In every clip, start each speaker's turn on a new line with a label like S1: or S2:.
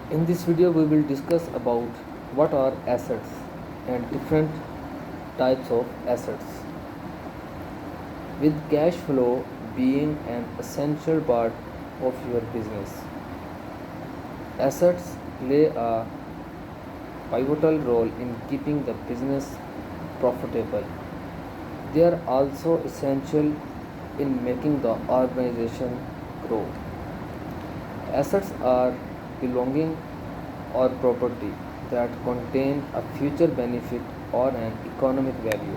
S1: In this video we will discuss about what are assets and different types of assets. With cash flow being an essential part of your business, assets play a pivotal role in keeping the business profitable. They are also essential in making the organization grow. Assets are belonging or property that contain a future benefit or an economic value.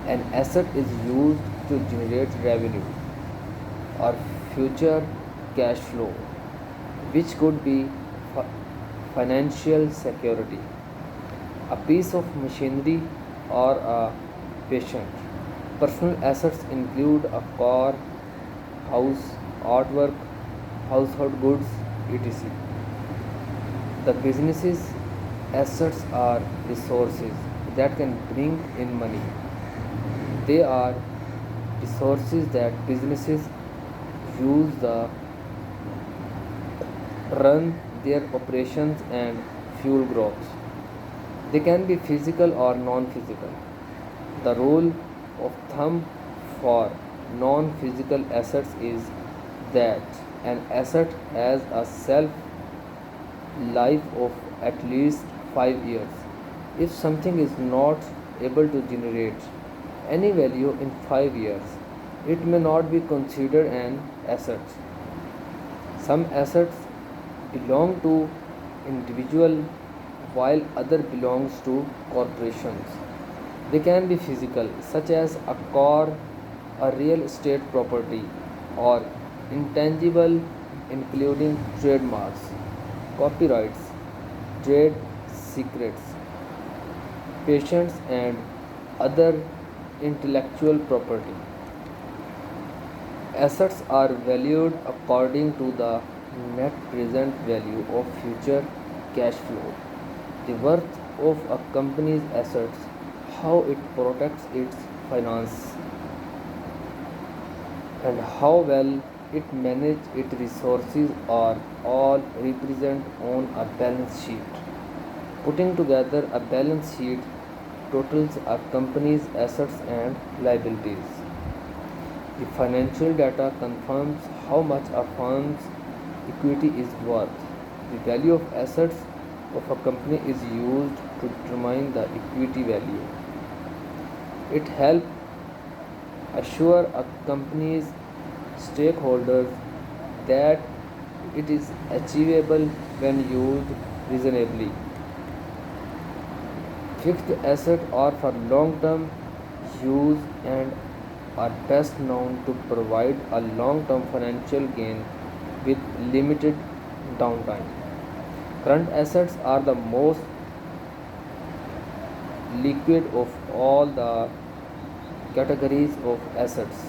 S1: An asset is used to generate revenue or future cash flow, which could be financial security, a piece of machinery, or a patient. Personal assets include a car, house, artwork, household goods, etc. The business's assets are resources that can bring in money. They are resources that businesses use to run their operations and fuel growth. They can be physical or non physical. The rule of thumb for non physical assets is that an asset has a shelf life of at least 5 years. If something is not able to generate any value in 5 years, it may not be considered an asset. Some assets belong to individual while other belongs to corporations. They can be physical, such as a car, a real estate property, or intangible, including trademarks, copyrights, trade secrets, patents, and other intellectual property. Assets are valued according to the net present value of future cash flow. The worth of a company's assets, how it protects its finance, and how well it manages its resources are all represented on a balance sheet. Putting together a balance sheet totals a company's assets and liabilities. The financial data confirms how much a firm's equity is worth. The value of assets of a company is used to determine the equity value. It helps assure a company's stakeholders that it is achievable when used reasonably. Fixed assets are for long-term use and are best known to provide a long-term financial gain with limited downtime. Current assets are the most liquid of all the categories of assets.